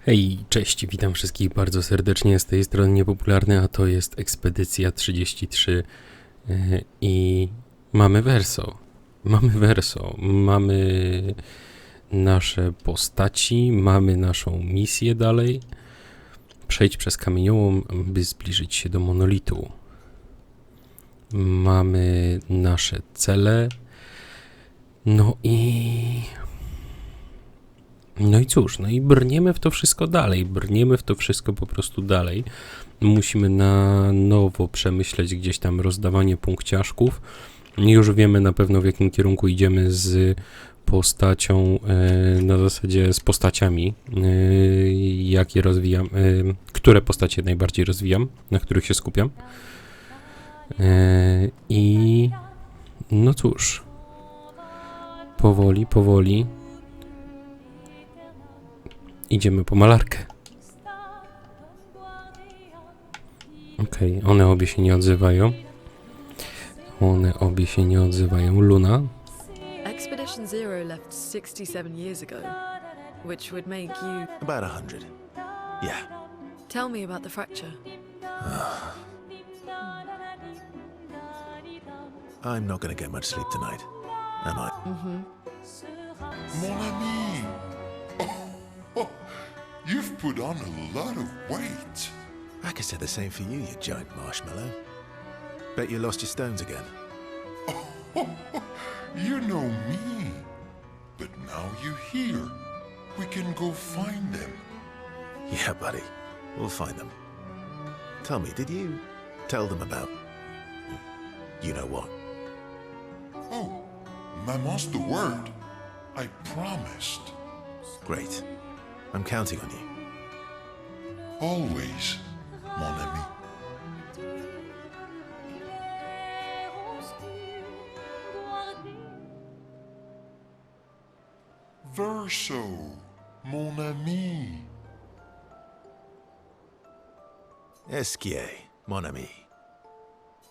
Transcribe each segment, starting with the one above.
Hej, cześć, witam wszystkich bardzo serdecznie z tej strony Niepopularny, a to jest Ekspedycja 33 i mamy mamy nasze postaci, mamy naszą misję dalej, przejść przez kamieniołom, by zbliżyć się do monolitu. Mamy nasze cele, no i cóż, brniemy w to wszystko dalej, po prostu dalej. Musimy na nowo przemyśleć gdzieś tam rozdawanie punkciaszków. Już wiemy na pewno, w jakim kierunku idziemy z postacią, na zasadzie z postaciami, jak je rozwijam, które postacie najbardziej rozwijam, na których się skupiam. I no cóż, powoli idziemy po malarkę. Okej, one obie się nie odzywają. Luna. Expedition Zero left 67 years ago, which would make you... About 100. Yeah. Tell me about the fracture. I'm not gonna get much sleep tonight, am I? Mon ami! Oh, you've put on a lot of weight. I could say the same for you, you giant marshmallow. Bet you lost your stones again. You know me. But now you're here. We can go find them. Yeah, buddy. We'll find them. Tell me, did you tell them about... you know what? Oh, Maman's the word. I promised. Great. I'm counting on you. Always, mon ami. Verso, mon ami. Esquier, mon ami.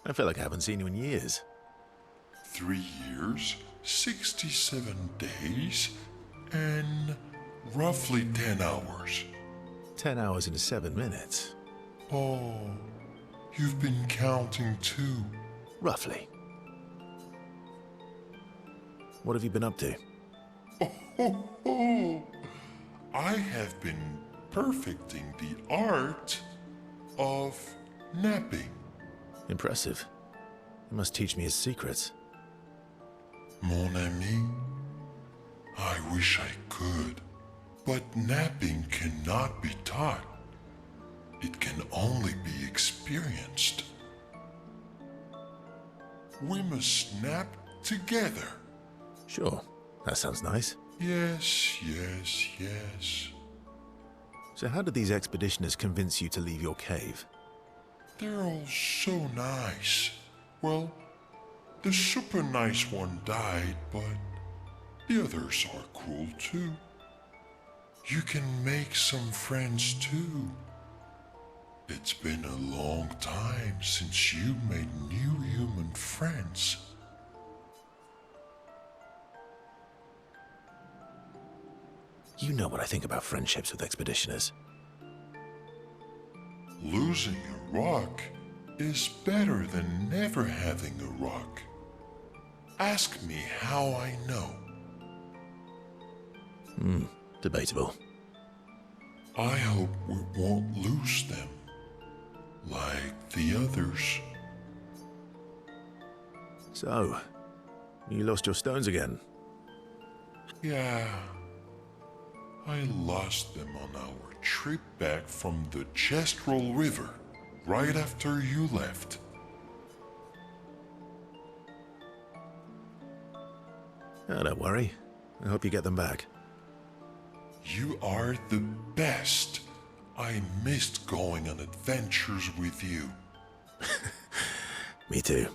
I feel like I haven't seen you in years. 3 years, 67 days, and roughly 10 hours. 10 hours and 7 minutes. Oh, you've been counting too. Roughly. What have you been up to? Oh, I have been perfecting the art of napping. Impressive. You must teach me his secrets. Mon ami, I wish I could, but napping cannot be taught. It can only be experienced. We must nap together. Sure, that sounds nice. Yes. So how did these expeditioners convince you to leave your cave? They're all so nice. Well, the super nice one died, but the others are cool too. You can make some friends too. It's been a long time since you made new human friends. You know what I think about friendships with expeditioners. Losing a rock is better than never having a rock. Ask me how I know. Debatable. I hope we won't lose them, like the others. So, you lost your stones again? Yeah, I lost them on our trip back from the Chestrel River, right after you left. Oh, don't worry. I hope you get them back. You are the best. I missed going on adventures with you. Me too.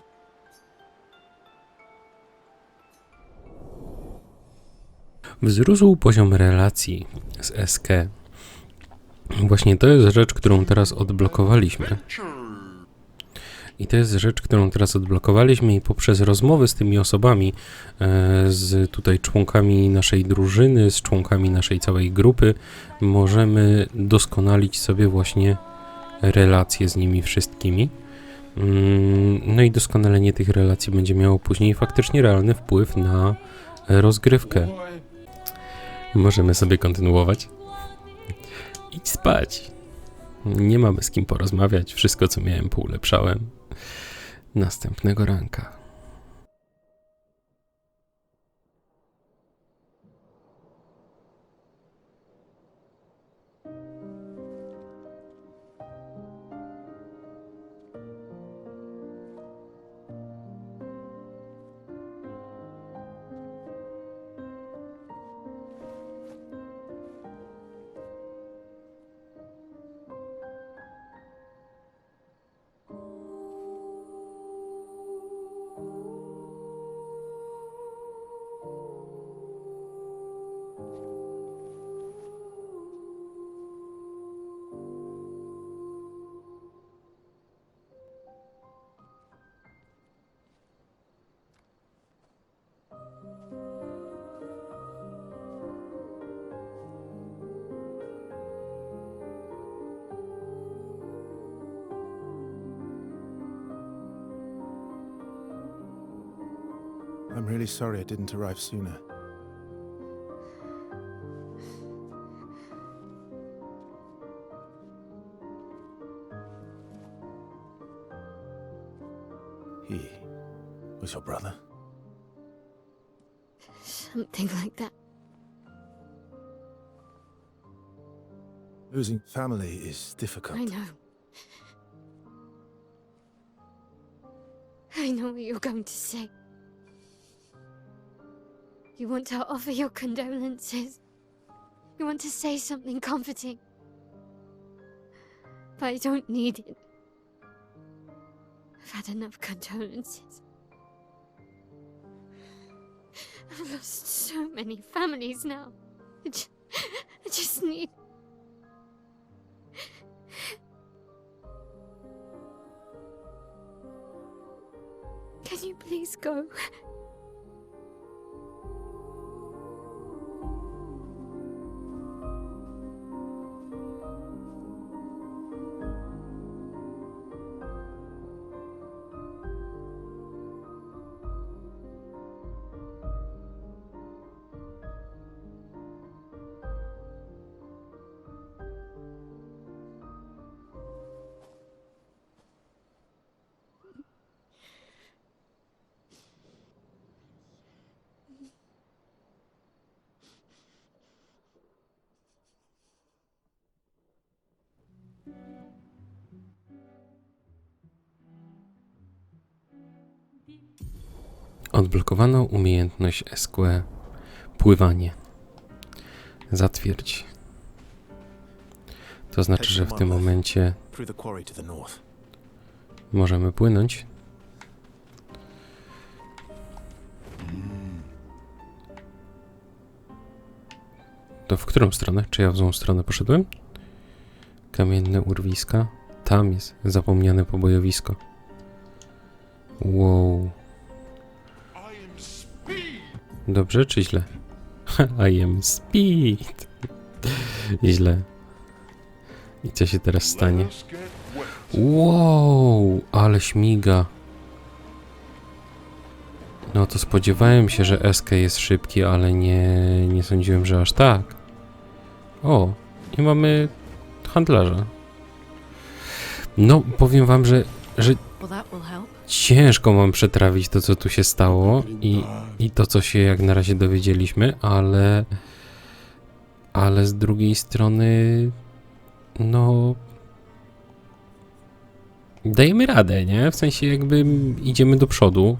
Wzrósł poziom relacji z SK. Właśnie to jest rzecz, którą teraz odblokowaliśmy. I to jest rzecz, którą teraz odblokowaliśmy i poprzez rozmowy z tymi osobami, z tutaj członkami naszej drużyny, z członkami naszej całej grupy, możemy doskonalić sobie właśnie relacje z nimi wszystkimi. No i doskonalenie tych relacji będzie miało później faktycznie realny wpływ na rozgrywkę. Możemy sobie kontynuować. Idź spać. Nie mamy z kim porozmawiać. Wszystko, co miałem, poulepszałem. Następnego ranka. I'm really sorry I didn't arrive sooner. He was your brother? Something like that. Losing family is difficult. I know. I know what you're going to say. You want to offer your condolences. You want to say something comforting. But I don't need it. I've had enough condolences. I've lost so many families now. I just need... Can you please go? Odblokowano umiejętność SQ pływanie. Zatwierdź. To znaczy, że w tym momencie możemy płynąć. To w którą stronę? Czy ja w złą stronę poszedłem? Kamienne urwiska. Tam jest zapomniane pobojowisko. Wow. Dobrze czy źle? I am speed. Źle. I co się teraz stanie? Wow, ale śmiga. No to spodziewałem się, że SK jest szybki, ale nie sądziłem, że aż tak. O, i mamy handlarza. No, powiem wam, że ciężko mam przetrawić to, co tu się stało i to, co się jak na razie dowiedzieliśmy, ale z drugiej strony no dajemy radę, nie? W sensie jakby idziemy do przodu.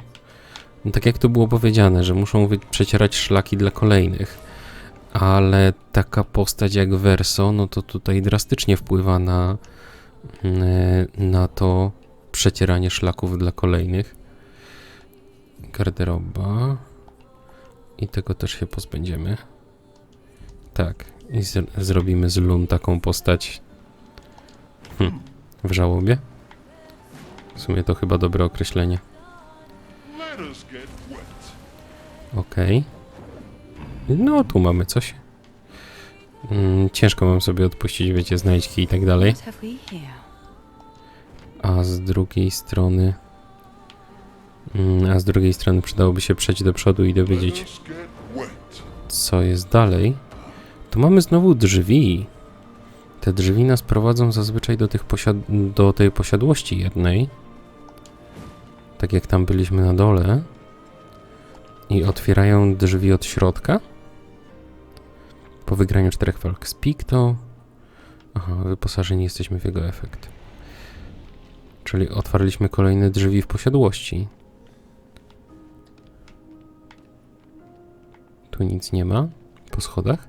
No, tak jak to było powiedziane, że muszą przecierać szlaki dla kolejnych. Ale taka postać jak Verso, no to tutaj drastycznie wpływa na to przecieranie szlaków dla kolejnych. Garderoba. I tego też się pozbędziemy. Tak. I zrobimy z Lun taką postać w żałobie. W sumie to chyba dobre określenie. Let us get wet. Okej. No, tu mamy coś. Ciężko mam sobie odpuścić, wiecie, znajdźki i tak dalej. A z drugiej strony... przydałoby się przejść do przodu i dowiedzieć, Let us get wet. co jest dalej. Tu mamy znowu drzwi. Te drzwi nas prowadzą zazwyczaj do tej posiadłości jednej. Tak jak tam byliśmy na dole. I otwierają drzwi od środka. Po wygraniu 4 walk z Pikto. Aha, wyposażeni jesteśmy w jego efekt. Czyli otwarliśmy kolejne drzwi w posiadłości. Tu nic nie ma. Po schodach.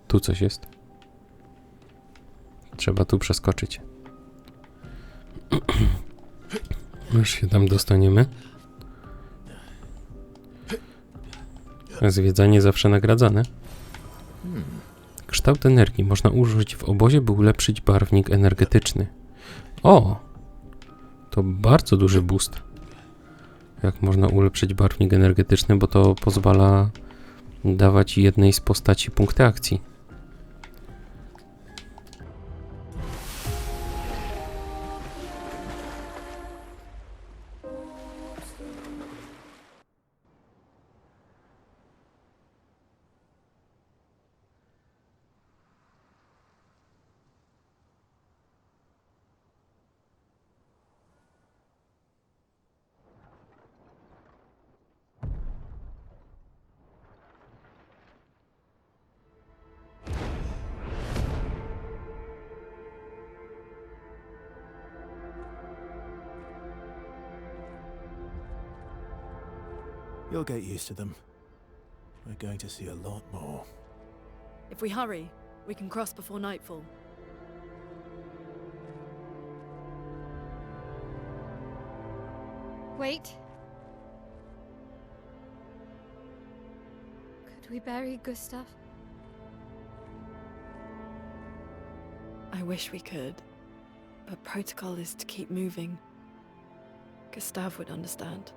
Tu coś jest. Trzeba tu przeskoczyć. Już się tam dostaniemy. Zwiedzanie zawsze nagradzane. Kształt energii można użyć w obozie, by ulepszyć barwnik energetyczny. O! To bardzo duży boost. Jak można ulepszyć barwnik energetyczny, bo to pozwala dawać jednej z postaci punkty akcji. You'll get used to them. We're going to see a lot more. If we hurry, we can cross before nightfall. Wait. Could we bury Gustav? I wish we could, but protocol is to keep moving. Gustav would understand.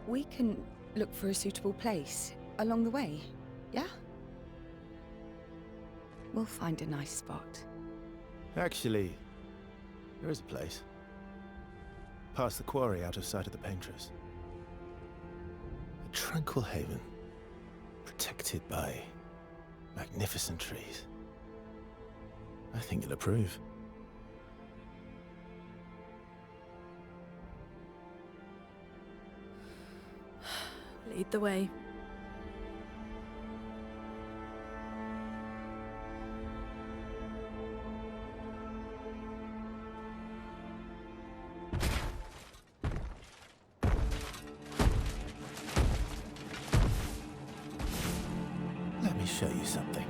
We can look for a suitable place along the way, yeah? We'll find a nice spot. Actually, there is a place. Past the quarry, out of sight of the painters. A tranquil haven, protected by magnificent trees. I think you'll approve. Lead the way. Let me show you something.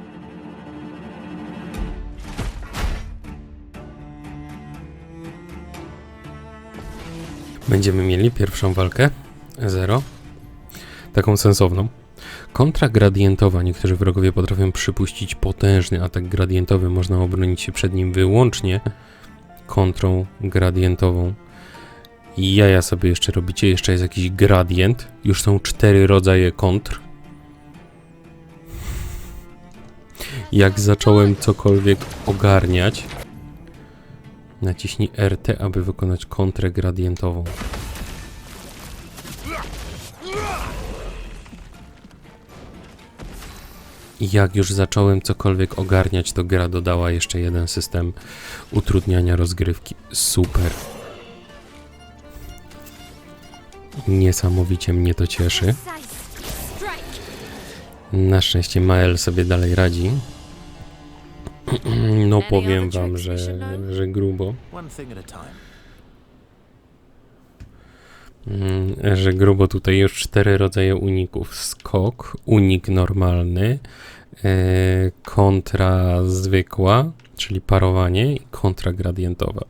Będziemy mieli pierwszą walkę. 0. Taką sensowną. Kontra gradientowa. Niektórzy wrogowie potrafią przypuścić potężny atak gradientowy. Można obronić się przed nim wyłącznie kontrą gradientową. I jaja sobie jeszcze robicie. Jeszcze jest jakiś gradient. Już są 4 rodzaje kontr. Jak zacząłem cokolwiek ogarniać, naciśnij RT, aby wykonać kontrę gradientową. I jak już zacząłem cokolwiek ogarniać, to gra dodała jeszcze jeden system utrudniania rozgrywki. Super. Niesamowicie mnie to cieszy. Na szczęście sobie dalej radzi. No powiem wam, że grubo. One thing at a time. Że grubo tutaj już 4 rodzaje uników. Skok, unik normalny, kontra zwykła, czyli parowanie i kontra gradientowa.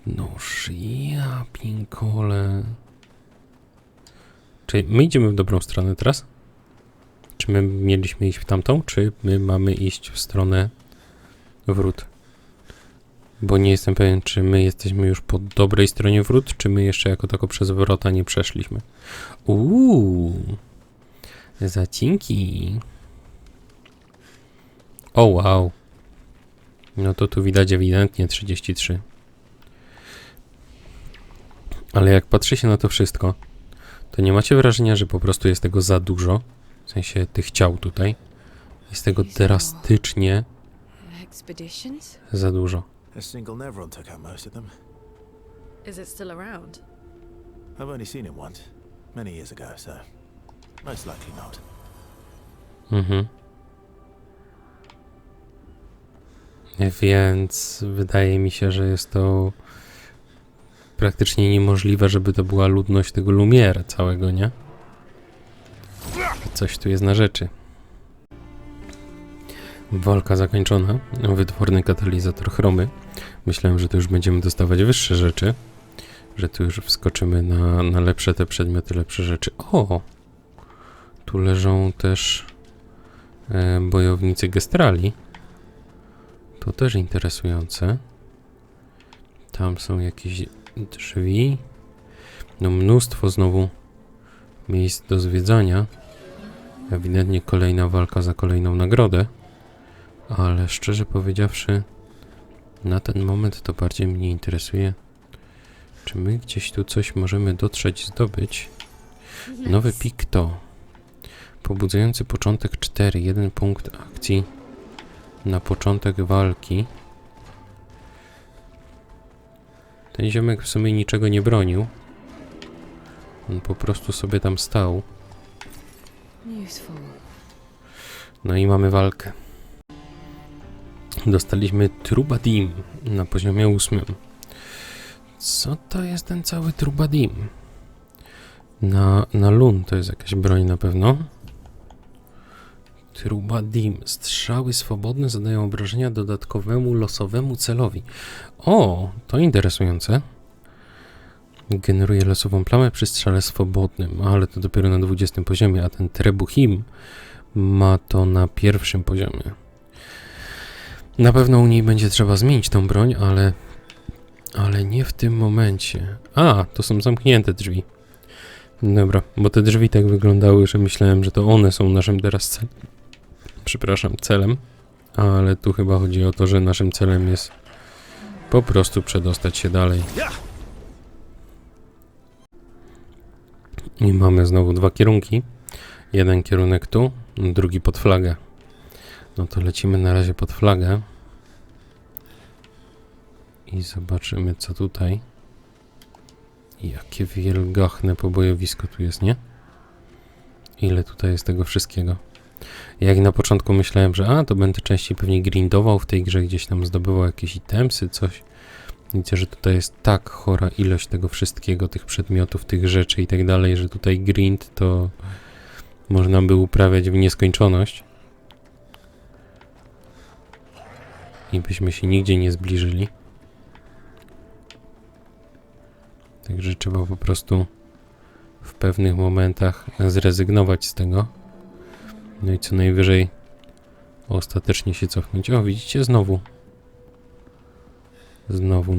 Noż ja pinkole. Czy my idziemy w dobrą stronę teraz? Czy my mieliśmy iść w tamtą, czy my mamy iść w stronę wrót? Bo nie jestem pewien, czy my jesteśmy już po dobrej stronie wrót, czy my jeszcze jako tako przez wrota nie przeszliśmy. Zacinki. O wow. No to tu widać ewidentnie 33. Ale jak patrzy się na to wszystko, to nie macie wrażenia, że po prostu jest tego za dużo? W sensie tych ciał tutaj. Jest tego drastycznie Expeditions? za dużo. A single Nevron took out most of them. Is it still around? I've only seen it once, many years ago, so most likely not. Więc wydaje mi się, że jest to praktycznie niemożliwe, żeby to była ludność tego Lumière całego, nie? Coś tu jest na rzeczy. Walka zakończona. Wytworny katalizator chromy. Myślałem, że tu już będziemy dostawać wyższe rzeczy. Że tu już wskoczymy na lepsze te przedmioty, lepsze rzeczy. O! Tu leżą też bojownicy Gestrali. To też interesujące. Tam są jakieś drzwi. No mnóstwo znowu miejsc do zwiedzania. Ewidentnie kolejna walka za kolejną nagrodę. Ale szczerze powiedziawszy, na ten moment to bardziej mnie interesuje, czy my gdzieś tu coś możemy dotrzeć, zdobyć. Nowy pik to pobudzający początek 4, 1 punkt akcji na początek walki. Ten ziomek w sumie niczego nie bronił. On po prostu sobie tam stał. No i mamy walkę. Dostaliśmy Trubadim na poziomie 8. Co to jest ten cały Trubadim? Na lun to jest jakaś broń na pewno. Trubadim. Strzały swobodne zadają obrażenia dodatkowemu losowemu celowi. O, to interesujące. Generuje losową plamę przy strzale swobodnym, ale to dopiero na 20 poziomie, a ten Trebuchim ma to na 1 poziomie. Na pewno u niej będzie trzeba zmienić tą broń, ale nie w tym momencie. A, to są zamknięte drzwi. Dobra, bo te drzwi tak wyglądały, że myślałem, że to one są naszym teraz celem. Ale tu chyba chodzi o to, że naszym celem jest po prostu przedostać się dalej. I mamy znowu 2 kierunki. Jeden kierunek tu, drugi pod flagę. No to lecimy na razie pod flagę. I zobaczymy, co tutaj. Jakie wielgachne pobojowisko tu jest, nie? Ile tutaj jest tego wszystkiego. Jak na początku myślałem, że to będę częściej pewnie grindował w tej grze, gdzieś tam zdobywał jakieś itemsy, coś. Widzę, że tutaj jest tak chora ilość tego wszystkiego, tych przedmiotów, tych rzeczy i tak dalej, że tutaj grind to można by uprawiać w nieskończoność. I byśmy się nigdzie nie zbliżyli. Także trzeba po prostu w pewnych momentach zrezygnować z tego. No i co najwyżej ostatecznie się cofnąć. O, widzicie? Znowu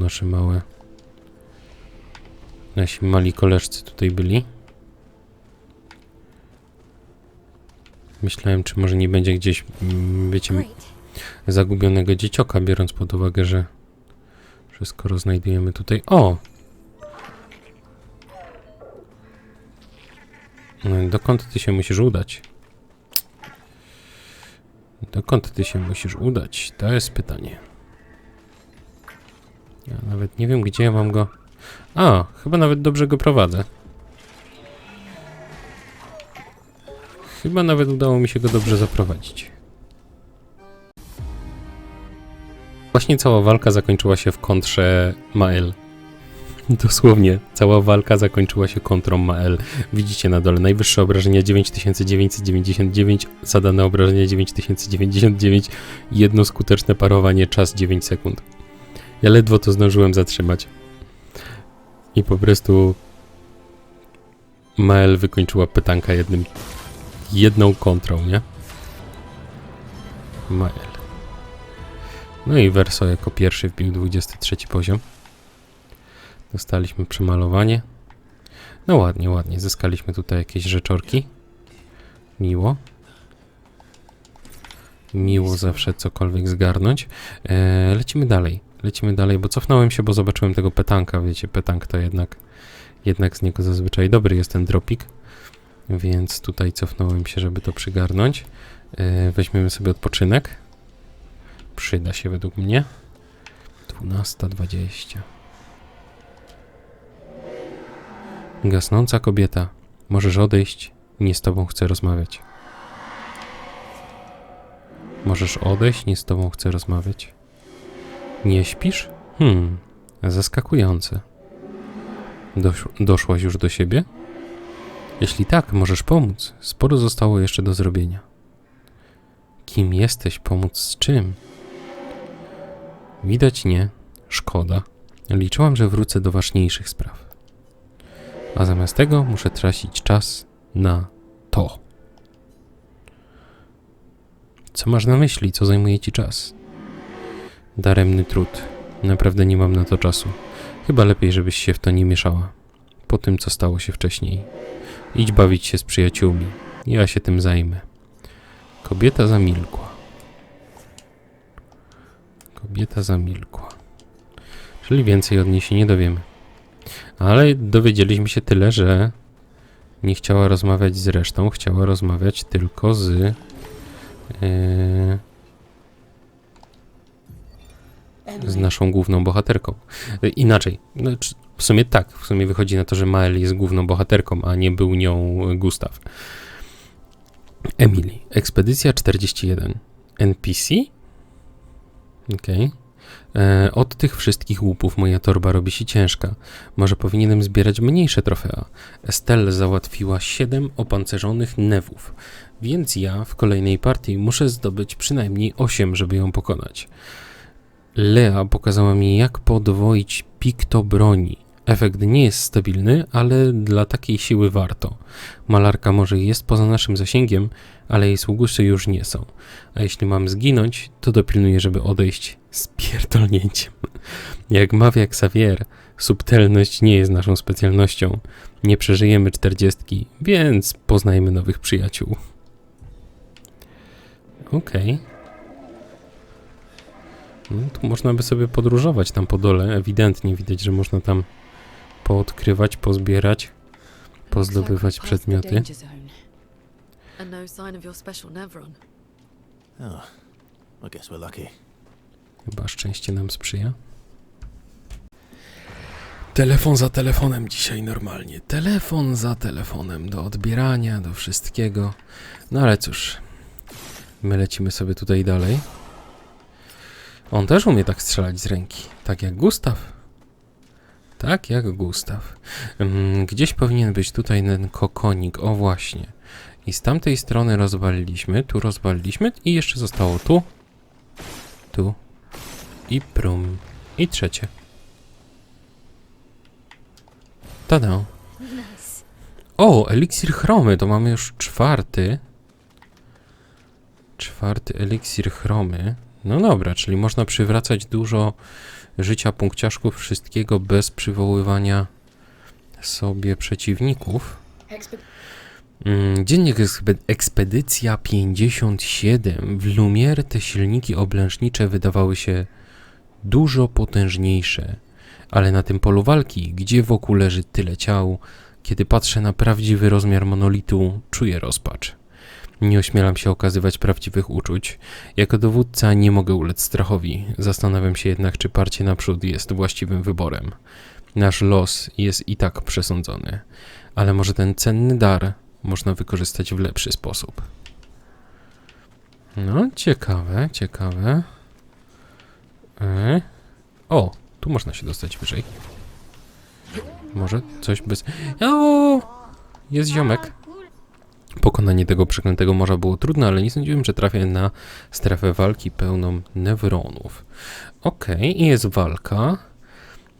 nasi mali koleżcy tutaj byli. Myślałem, czy może nie będzie gdzieś, wiecie, zagubionego dziecioka, biorąc pod uwagę, że wszystko roznajdujemy tutaj. O! Dokąd ty się musisz udać? Dokąd ty się musisz udać? To jest pytanie. Ja nawet nie wiem, gdzie ja mam go... chyba nawet dobrze go prowadzę. Chyba nawet udało mi się go dobrze zaprowadzić. Właśnie cała walka zakończyła się w kontrze Mael. Dosłownie, cała walka zakończyła się kontrą Mael. Widzicie na dole, najwyższe obrażenia 9999, zadane obrażenia 9099, jedno skuteczne parowanie, czas 9 sekund. Ja ledwo to zdążyłem zatrzymać. I po prostu Mael wykończyła pytanka jedną kontrą, nie? Mael. No i Verso jako pierwszy wbił 23 poziom. Dostaliśmy przemalowanie. No ładnie, ładnie. Zyskaliśmy tutaj jakieś rzeczorki. Miło. Miło zawsze cokolwiek zgarnąć. Lecimy dalej. Lecimy dalej, bo cofnąłem się, bo zobaczyłem tego petanka. Wiecie, petank to jednak z niego zazwyczaj dobry jest ten dropik. Więc tutaj cofnąłem się, żeby to przygarnąć. Weźmiemy sobie odpoczynek. Przyda się według mnie. 12:20. Gasnąca kobieta. Możesz odejść. Nie z tobą chcę rozmawiać. Możesz odejść. Nie z tobą chcę rozmawiać. Nie śpisz? Zaskakujące. Doszłaś już do siebie? Jeśli tak, możesz pomóc. Sporo zostało jeszcze do zrobienia. Kim jesteś? Pomóc z czym? Widać nie. Szkoda. Liczyłam, że wrócę do ważniejszych spraw. A zamiast tego muszę tracić czas na to. Co masz na myśli? Co zajmuje ci czas? Daremny trud. Naprawdę nie mam na to czasu. Chyba lepiej, żebyś się w to nie mieszała. Po tym, co stało się wcześniej. Idź bawić się z przyjaciółmi. Ja się tym zajmę. Kobieta zamilkła. Kobieta zamilkła. Czyli więcej od niej się nie dowiemy. Ale dowiedzieliśmy się tyle, że nie chciała rozmawiać z resztą. Chciała rozmawiać tylko z... z naszą główną bohaterką. Inaczej. Znaczy, w sumie tak. W sumie wychodzi na to, że Mael jest główną bohaterką, a nie był nią Gustaw. Emily. Ekspedycja 41. NPC? Okej. Od tych wszystkich łupów moja torba robi się ciężka. Może powinienem zbierać mniejsze trofea. Estelle załatwiła 7 opancerzonych newów, więc ja w kolejnej partii muszę zdobyć przynajmniej 8, żeby ją pokonać. Lea pokazała mi, jak podwoić pikto broni. Efekt nie jest stabilny, ale dla takiej siły warto. Malarka może jest poza naszym zasięgiem, ale jej sługusy już nie są. A jeśli mam zginąć, to dopilnuję, żeby odejść z pierdolnięciem. Jak mawia Xavier, subtelność nie jest naszą specjalnością. Nie przeżyjemy 40, więc poznajmy nowych przyjaciół. Okej. No, tu można by sobie podróżować tam po dole. Ewidentnie widać, że można tam poodkrywać, pozbierać, pozdobywać przedmioty. And no sign of your special Nevron. Oh, I guess we're lucky. Chyba szczęście nam sprzyja. Telefon za telefonem dzisiaj normalnie. Telefon za telefonem do odbierania, do wszystkiego. No ale cóż, my lecimy sobie tutaj dalej. On też umie tak strzelać z ręki, tak jak Gustaw. Tak jak Gustaw. Gdzieś powinien być tutaj ten kokonik, o właśnie. I z tamtej strony rozwaliliśmy, tu rozwaliliśmy i jeszcze zostało tu, tu i prum. I trzecie. Tada. O, eliksir chromy, to mamy już 4. 4 eliksir chromy. No dobra, czyli można przywracać dużo życia punkciaszków, wszystkiego bez przywoływania sobie przeciwników. Dziennik Ekspedycja 57. W Lumière te silniki oblężnicze wydawały się dużo potężniejsze, ale na tym polu walki, gdzie wokół leży tyle ciał, kiedy patrzę na prawdziwy rozmiar monolitu, czuję rozpacz. Nie ośmielam się okazywać prawdziwych uczuć. Jako dowódca nie mogę ulec strachowi. Zastanawiam się jednak, czy parcie naprzód jest właściwym wyborem. Nasz los jest i tak przesądzony, ale może ten cenny dar można wykorzystać w lepszy sposób. No, ciekawe, ciekawe. O, tu można się dostać wyżej. Może coś bez... O, jest ziomek. Pokonanie tego przeklętego morza było trudne, ale nie sądziłem, że trafię na strefę walki pełną newronów. Okej, i jest walka.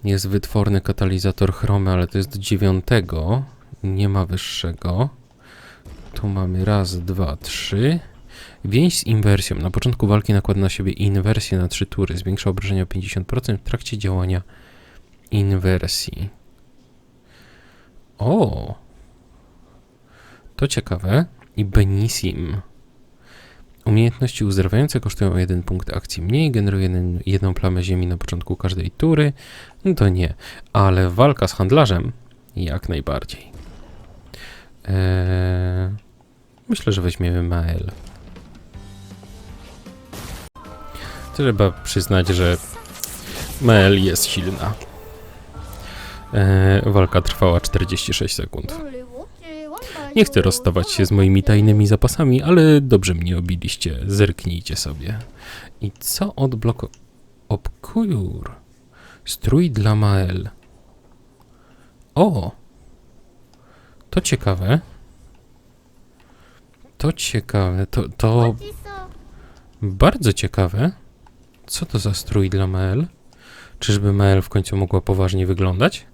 Jest wytworny katalizator chromy, ale to jest do 9. Nie ma wyższego. Tu mamy raz, 2, 3. Więź z inwersją. Na początku walki nakłada na siebie inwersję na 3 tury. Zwiększa obrażenia o 50% w trakcie działania inwersji. O! To ciekawe. I Benissim. Umiejętności uzdrawiające kosztują o 1 punkt akcji mniej, generuje jedną plamę ziemi na początku każdej tury. No to nie, ale walka z handlarzem jak najbardziej. Myślę, że weźmiemy Mael. Trzeba przyznać, że Mael jest silna. Walka trwała 46 sekund. Nie chcę rozstawać się z moimi tajnymi zapasami, ale dobrze mnie obiliście. Zerknijcie sobie. I co odblokuje? Obscur. Strój dla Mael. O! To ciekawe. To ciekawe. To bardzo ciekawe. Co to za strój dla Mael? Czyżby Mael w końcu mogła poważnie wyglądać?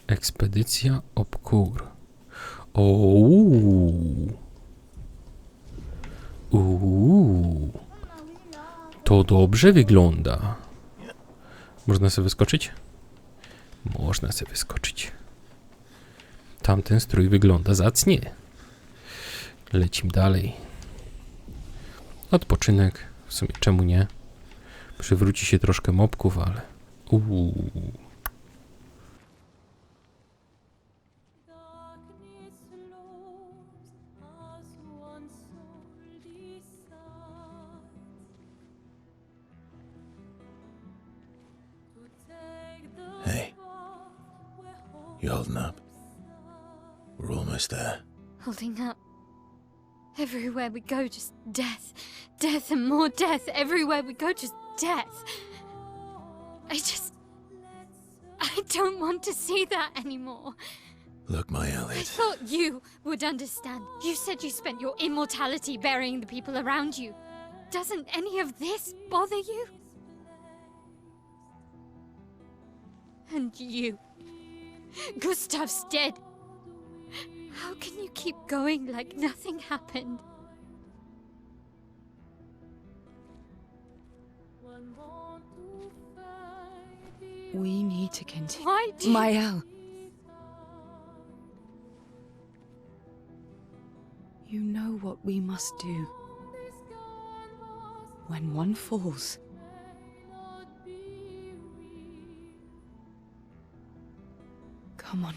Ekspedycja Obscur. To dobrze wygląda. Można sobie wyskoczyć? Można sobie wyskoczyć. Tamten strój wygląda zacnie. Lecimy dalej. Odpoczynek. W sumie czemu nie? Przywróci się troszkę mopków, ale... Hey, you holding up? We're almost there. Holding up. Everywhere we go, just death. Death and more death. Everywhere we go, just death. I don't want to see that anymore. Look, my I Elliot. thought you would understand. You said you spent your immortality burying the people around you. Doesn't any of this bother you? And you. Gustav's dead. How can you keep going like nothing happened? We need to continue. Why do you... Mael. You know what we must do. When one falls, come on.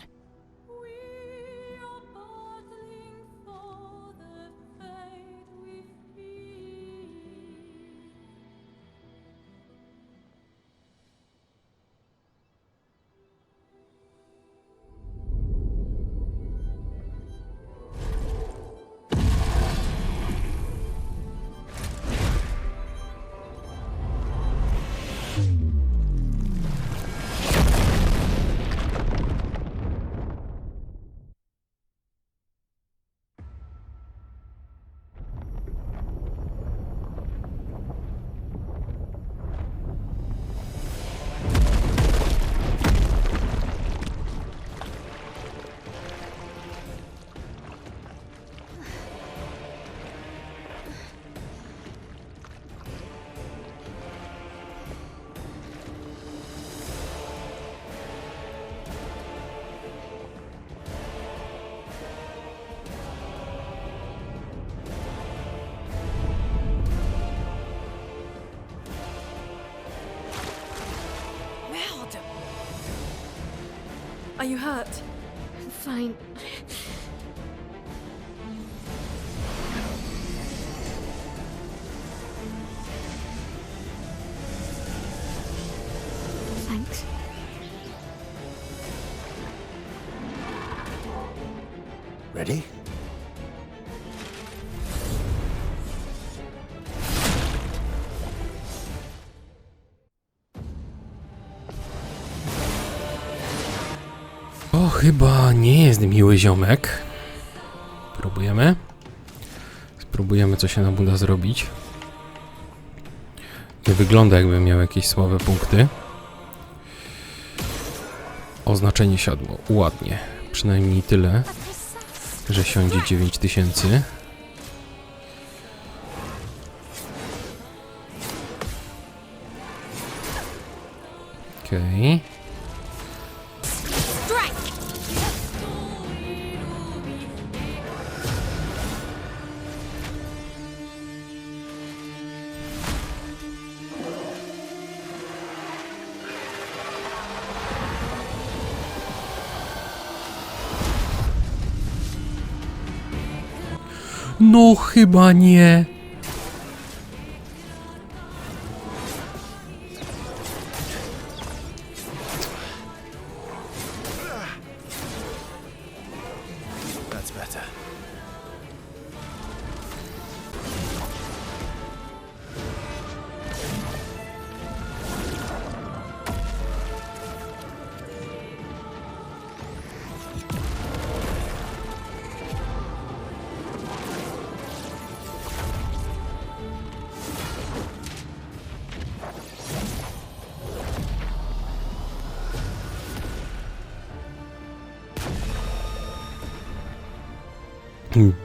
Are you hurt? I'm fine. Thanks. Ready? To chyba nie jest miły ziomek. Próbujemy. Spróbujemy, co się nam uda zrobić. Nie wygląda, jakby miał jakieś słabe punkty. Oznaczenie siadło. Ładnie. Przynajmniej tyle, że siądzie 9000. Okej. Strike! No chyba nie. That's better.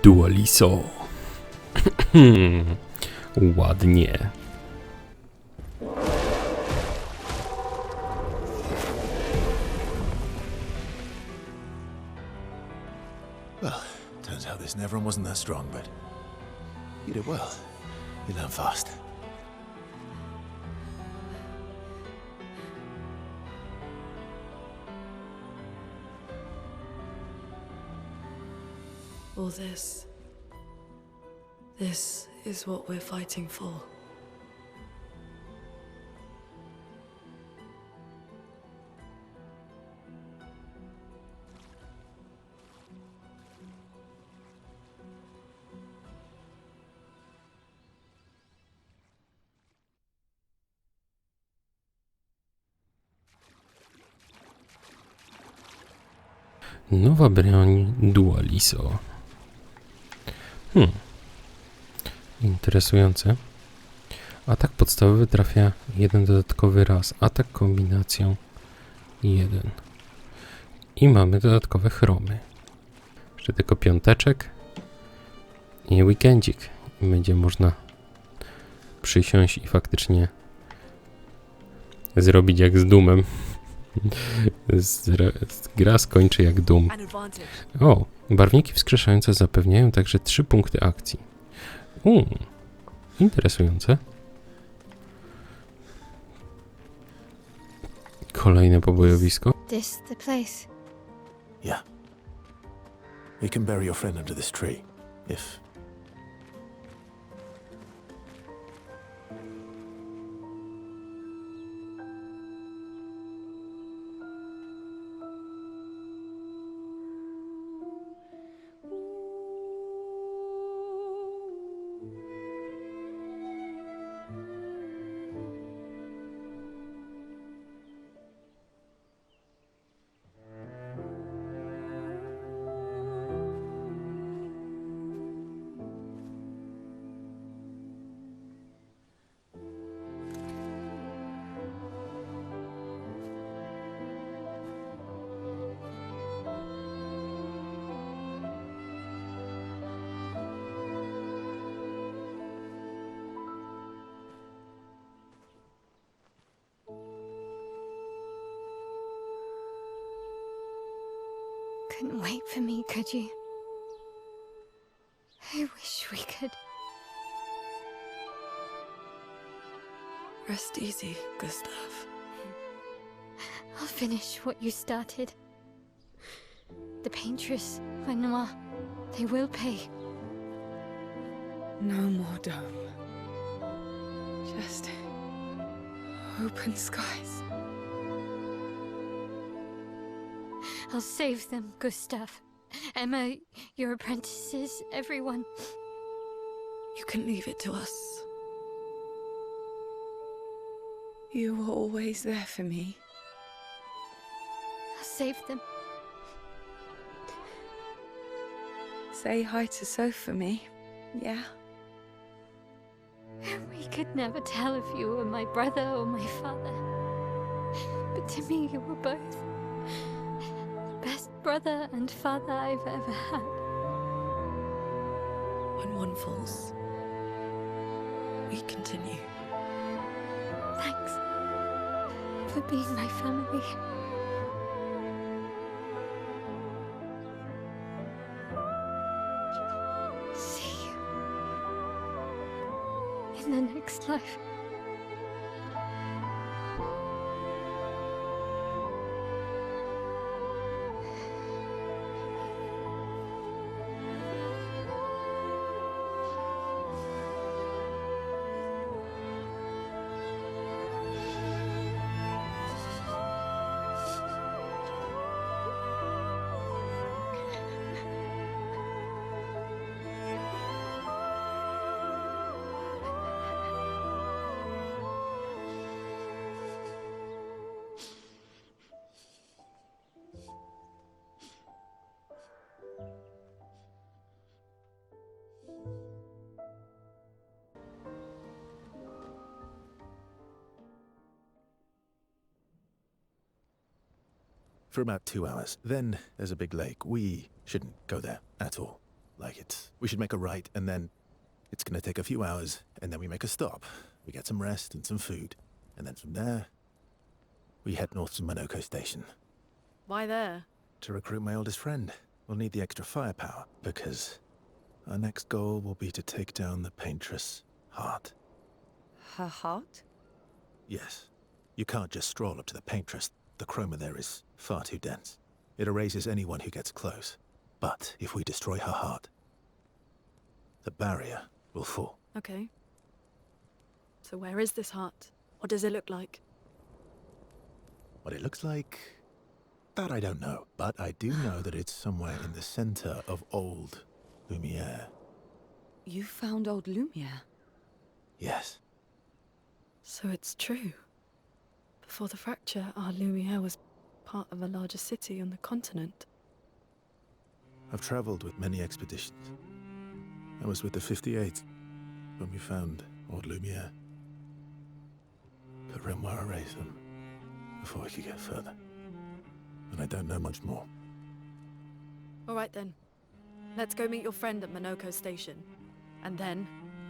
Dualiso. Ładnie. Well, turns out this Neveron wasn't that strong, but you did well. You learn fast. All this. This is what we're fighting for. Nowa broń Dualiso. Interesujące. Atak podstawowy trafia jeden dodatkowy raz. Atak kombinacją 1. I mamy dodatkowe chromy. Jeszcze tylko piąteczek i weekendzik. I będzie można przysiąść i faktycznie zrobić jak z Doomem. Gra skończy jak Doom. O, barwniki wskrzeszające zapewniają także 3 punkty akcji. Interesujące. Kolejne pobojowisko. This the place. Yeah. We can bury your friend under this tree, if... Couldn't wait for me, could you? I wish we could. Rest easy, Gustav. I'll finish what you started. The paintress, Renoir, they will pay. No more dome. Just open skies. I'll save them, Gustav. Emma, your apprentices, everyone. You can leave it to us. You were always there for me. I'll save them. Say hi to Soph for me, yeah? We could never tell if you were my brother or my father. But to me, you were both. Best brother and father I've ever had. When one falls, we continue. Thanks for for being my family. See you in the next life. For about 2 hours. Then there's a big lake. We shouldn't go there at all. We should make a right, and then it's gonna take a few hours, and then we make a stop. We get some rest and some food, and then from there, we head north to Monoko Station. Why there? To recruit my oldest friend. We'll need the extra firepower, because our next goal will be to take down the paintress' heart. Her heart? Yes. You can't just stroll up to the paintress. The chroma there is far too dense. It erases anyone who gets close. But if we destroy her heart, the barrier will fall. Okay. So where is this heart? What does it look like? What it looks like, that I don't know. But I do know that it's somewhere in the center of old Lumiere. You found old Lumiere? Yes. So it's true. Before the fracture, our Lumiere was part of a larger city on the continent. I've traveled with many expeditions. I was with the 58th when we found old Lumiere. But Renoir erased them before we could get further. And I don't know much more. All right then. Let's go meet your friend at Monoko Station. And then,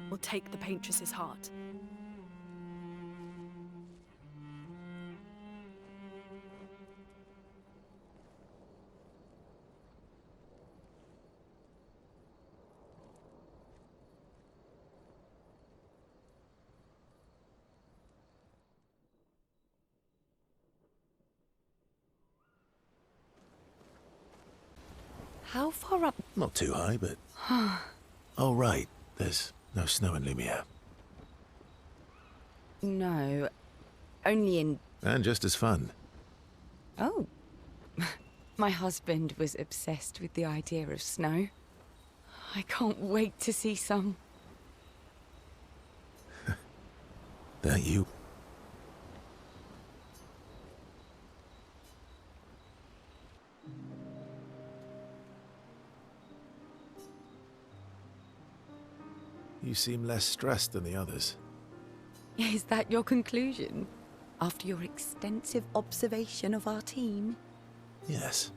we'll take the paintress's heart. How far up? Not too high, but... Oh, right. There's no snow in Lumiere. No, only in... And just as fun. Oh. My husband was obsessed with the idea of snow. I can't wait to see some. That you? You seem less stressed than the others. Is that your conclusion? After your extensive observation of our team? Yes.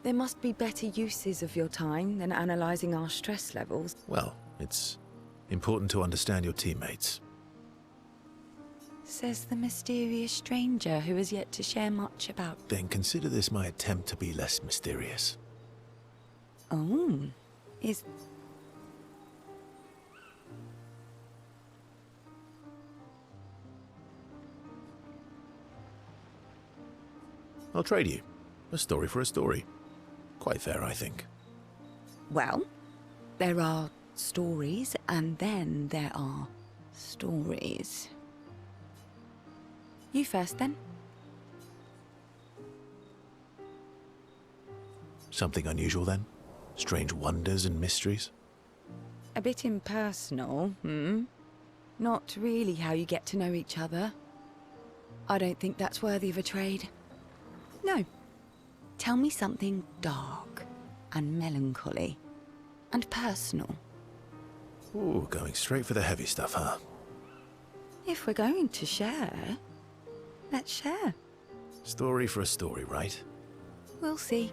There must be better uses of your time than analysing our stress levels. Well, it's important to understand your teammates. Says the mysterious stranger who has yet to share much about... Then consider this my attempt to be less mysterious. Oh, is... I'll trade you. A story for a story. Quite fair, I think. Well, there are stories, and then there are stories. You first, then. Something unusual, then? Strange wonders and mysteries? A bit impersonal, Not really how you get to know each other. I don't think that's worthy of a trade. No. Tell me something dark and melancholy and personal. Ooh, going straight for the heavy stuff, huh? If we're going to share, let's share. Story for a story, right? We'll see.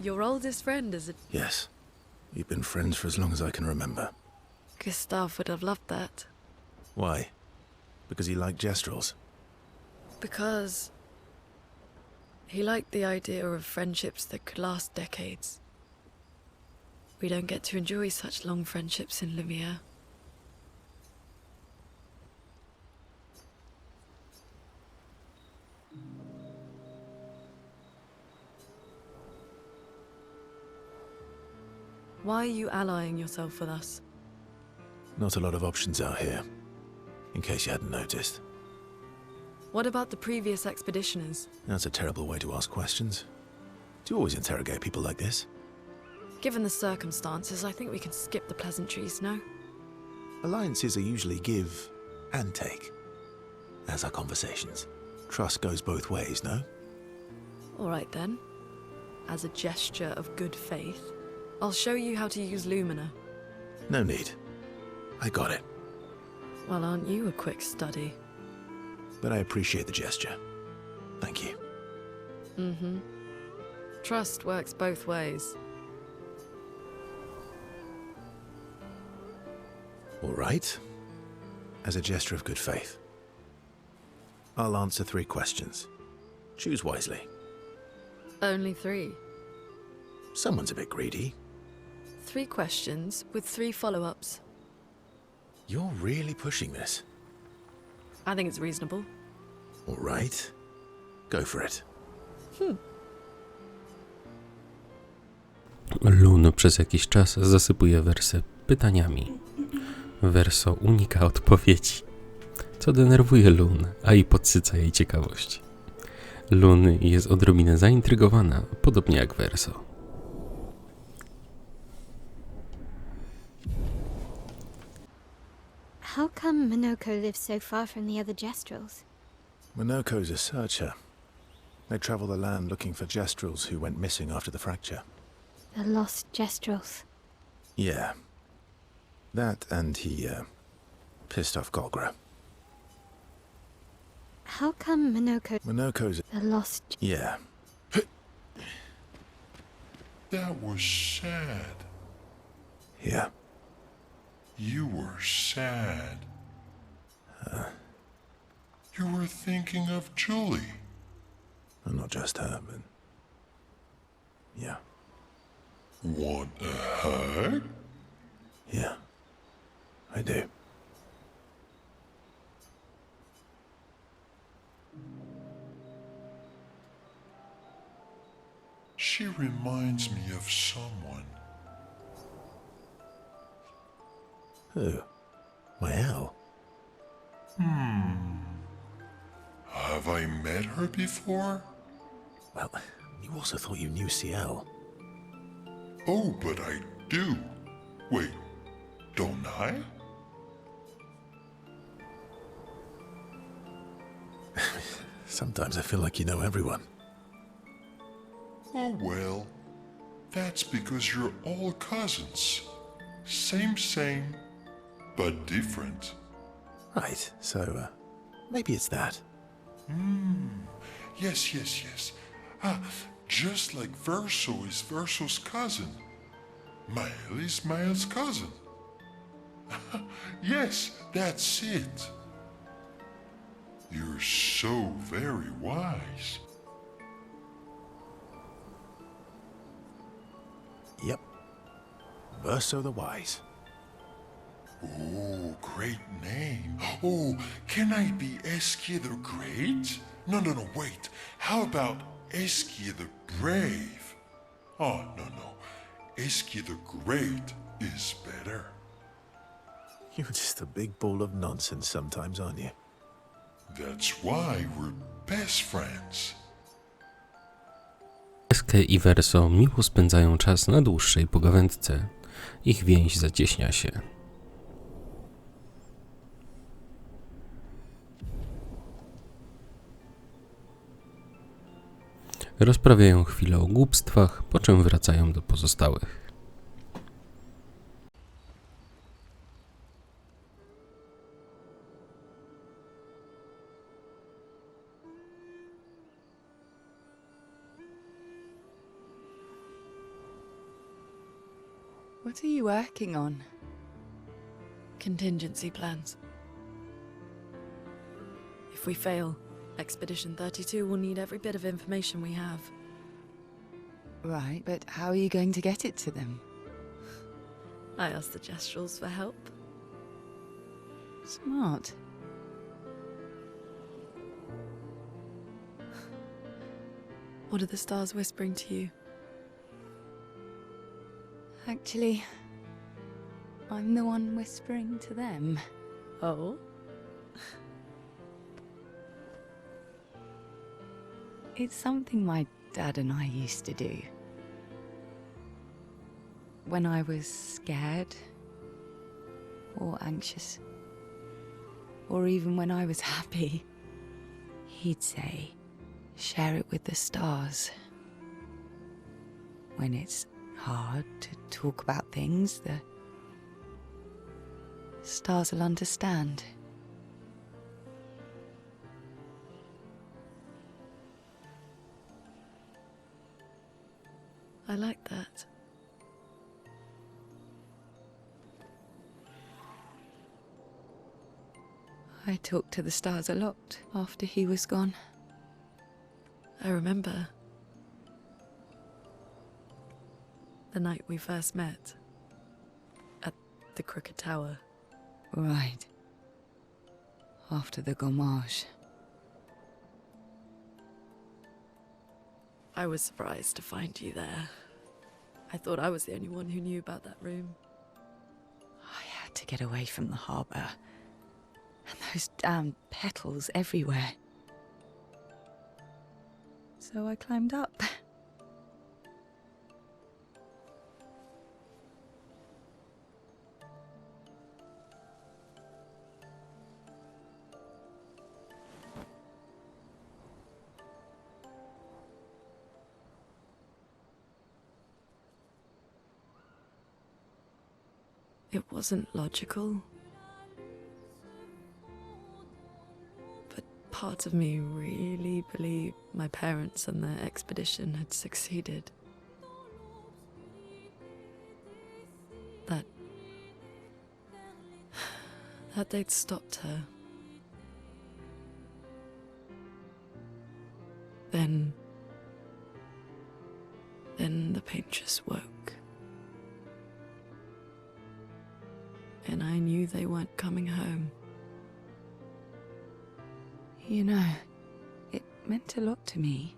Your oldest friend is a... Yes. We've been friends for as long as I can remember. Gustav would have loved that. Why? Because he liked gestrels. Because... he liked the idea of friendships that could last decades. We don't get to enjoy such long friendships in Lumiere. Why are you allying yourself with us? Not a lot of options out here, in case you hadn't noticed. What about the previous expeditioners? That's a terrible way to ask questions. Do you always interrogate people like this? Given the circumstances, I think we can skip the pleasantries, no? Alliances are usually give and take, as are conversations. Trust goes both ways, no? All right then. As a gesture of good faith, I'll show you how to use Lumina. No need. I got it. Well, aren't you a quick study? But I appreciate the gesture. Thank you. Mm-hmm. Trust works both ways. All right. As a gesture of good faith, I'll answer 3 questions. Choose wisely. Only 3. Someone's a bit greedy. 3 questions with 3 follow-ups. You're really pushing this. I think it's reasonable. All right. Go for it. Lun przez jakiś czas zasypuje wersy pytaniami. Verso unika odpowiedzi, co denerwuje Lun, a i podsyca jej ciekawość. Lun jest odrobinę zaintrygowana, podobnie jak Verso. How come Minoko lives so far from the other Jestrels? Minoko's a searcher. They travel the land looking for gestrels who went missing after the fracture. The lost Jestrels. Yeah. That and he, pissed off Golgra. How come Minoko's... the lost... Yeah. That was sad. Yeah. You were sad. You were thinking of Julie. And not just her, but... Yeah. Want a hug? Yeah. I do. She reminds me of someone. Who? Mael? Have I met her before? Well, you also thought you knew CL. Oh, but I do. Wait, don't I? Sometimes I feel like you know everyone. Oh well, that's because you're all cousins. Same, but different. Right, so, maybe it's that. Yes. Just like Verso is Verso's cousin. Mael is Mael's cousin. Yes, that's it. You're so very wise. Yep. Verso the Wise. Oh, great name. Oh, can I be Eskia the Great? No, wait. How about Eskia the Brave? Oh, no. Eskia the Great is better. You're just a big ball of nonsense sometimes, aren't you? That's why we're best friends. Eskę i Verso miło spędzają czas na dłuższej pogawędce. Ich więź zacieśnia się. Rozprawiają chwilę o głupstwach, po czym wracają do pozostałych. What are you working on? Contingency plans. If we fail, Expedition 32 will need every bit of information we have. Right, but how are you going to get it to them? I asked the Gestrals for help. Smart. What are the stars whispering to you? Actually, I'm the one whispering to them. Oh? It's something my dad and I used to do. When I was scared, or anxious, or even when I was happy, he'd say, share it with the stars. When it's hard to talk about things, the stars will understand. I like that. I talked to the stars a lot after he was gone. I remember the night we first met at the Crooked Tower. Right. After the gommage. I was surprised to find you there. I thought I was the only one who knew about that room. I had to get away from the harbour. And those damn petals everywhere. So I climbed up. It wasn't logical. But part of me really believed my parents and their expedition had succeeded. That they'd stopped her. Then the paintress woke. And I knew they weren't coming home. You know, it meant a lot to me.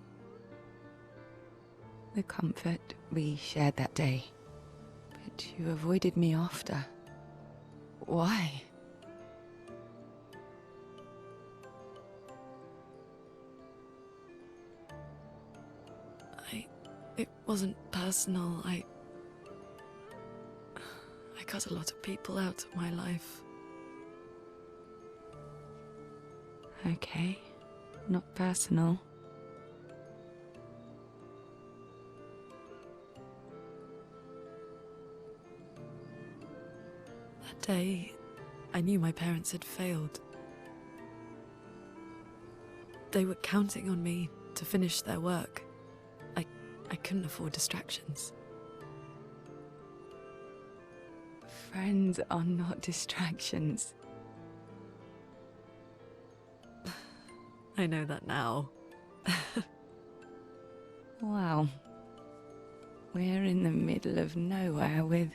The comfort we shared that day. But you avoided me after. Why? It wasn't personal. I cut a lot of people out of my life. Okay, not personal. That day, I knew my parents had failed. They were counting on me to finish their work. I couldn't afford distractions. Friends are not distractions. I know that now. Wow. We're in the middle of nowhere with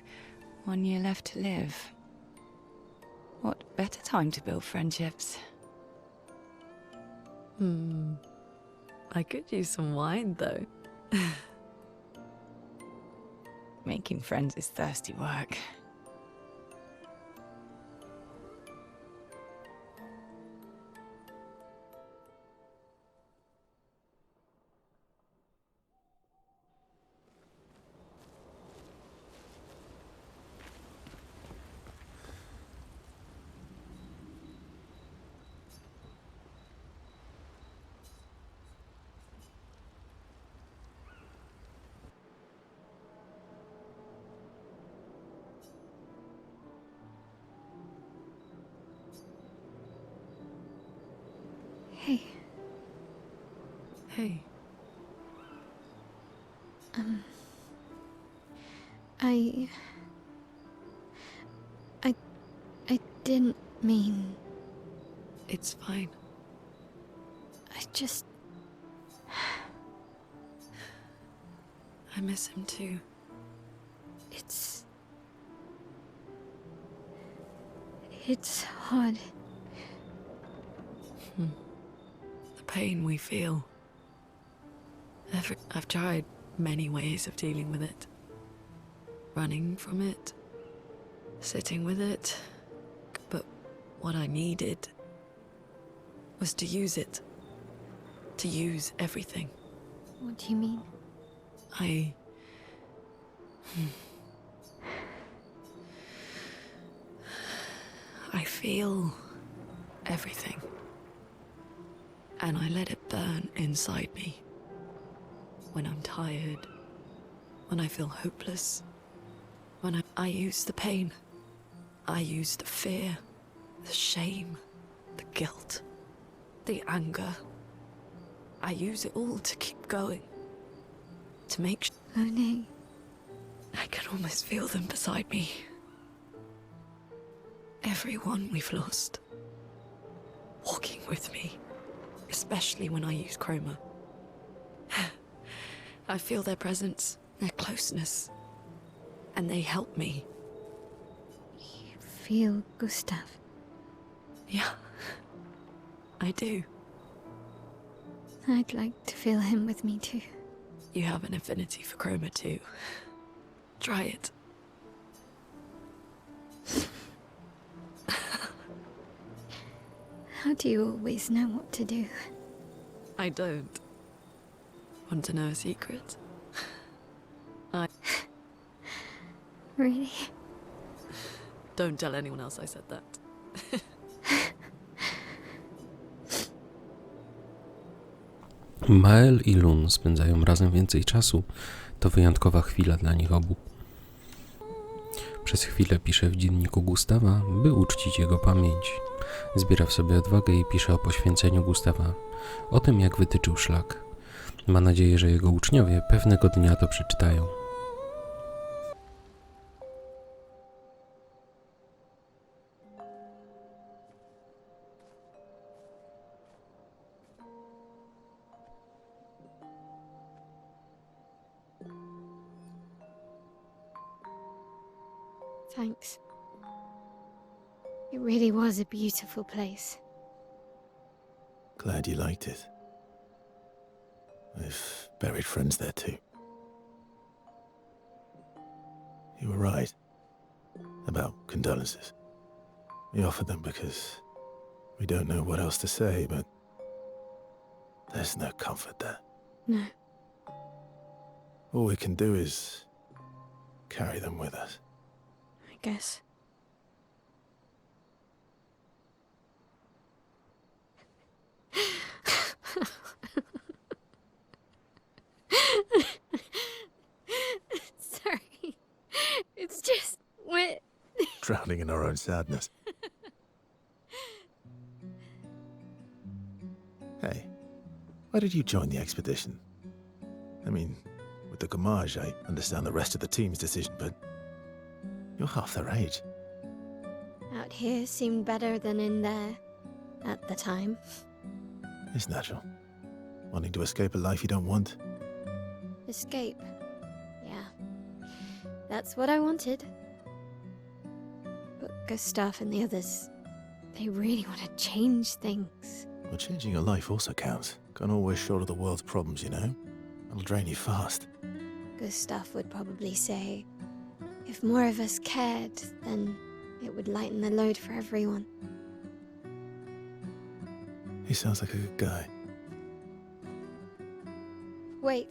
1 year left to live. What better time to build friendships? I could use some wine, though. Making friends is thirsty work. Hey. Hey, didn't mean... It's fine. I just... I miss him too. It's hard. The pain we feel. I've tried many ways of dealing with it. Running from it. Sitting with it. But what I needed was to use it. To use everything. What do you mean? I feel everything. And I let it burn inside me. When I'm tired, when I feel hopeless, when I use the pain. I use the fear, the shame, the guilt, the anger. I use it all to keep going. To make Oh no. I can almost feel them beside me. Everyone we've lost. Walking with me. Especially when I use chroma. I feel their presence, their closeness. And they help me. You feel Gustav? Yeah, I do. I'd like to feel him with me too. You have an affinity for chroma too. Try it. How do you always know what to do? I don't. Want to know a secret? Really? Don't tell anyone else I said that. Mael i Lun spędzają razem więcej czasu. To wyjątkowa chwila dla nich obu. Przez chwilę pisze w dzienniku Gustawa, by uczcić jego pamięć. Zbiera w sobie odwagę i pisze o poświęceniu Gustawa, o tym, jak wytyczył szlak. Ma nadzieję, że jego uczniowie pewnego dnia to przeczytają. Thanks. It really was a beautiful place. Glad you liked it. I've buried friends there too. You were right about condolences. We offered them because we don't know what else to say, but there's no comfort there. No. All we can do is carry them with us. I guess. Sorry. It's just wet. Drowning in our own sadness. Hey, why did you join the expedition? I mean, with the Gamage, I understand the rest of the team's decision, but you're half their age. Out here seemed better than in there at the time. It's natural. Wanting to escape a life you don't want. Escape. Yeah. That's what I wanted. But Gustav and the others, they really want to change things. Well, changing your life also counts. Can't always shoulder the world's problems, you know? It'll drain you fast. Gustav would probably say, if more of us cared, then it would lighten the load for everyone. He sounds like a good guy. Wait.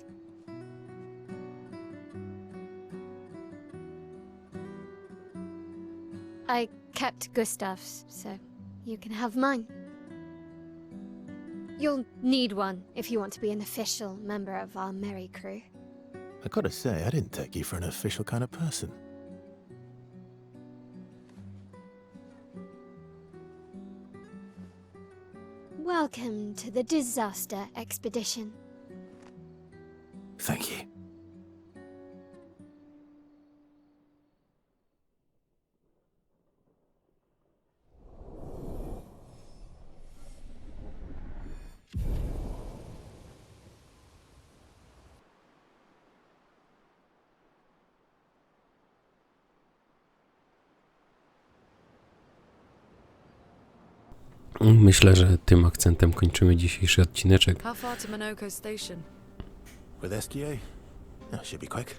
I kept Gustav's, so you can have mine. You'll need one if you want to be an official member of our merry crew. I gotta say, I didn't take you for an official kind of person. Welcome to the disaster expedition. Thank you. Myślę, że tym akcentem kończymy dzisiejszy odcineczek. How far to Minoko Station? With SDA? That should be quick.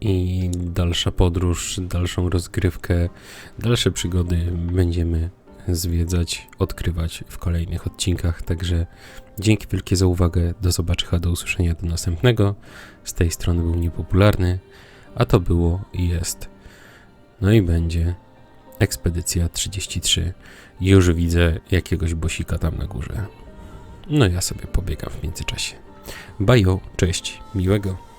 I dalsza podróż, dalszą rozgrywkę, dalsze przygody będziemy zwiedzać, odkrywać w kolejnych odcinkach. Także dzięki wielkie za uwagę. Do zobaczenia, do usłyszenia, do następnego. Z tej strony był Niepopularny, a to było i jest. No i będzie Ekspedycja 33. Już widzę jakiegoś bosika tam na górze. No ja sobie pobiegam w międzyczasie. Bajo, cześć, miłego.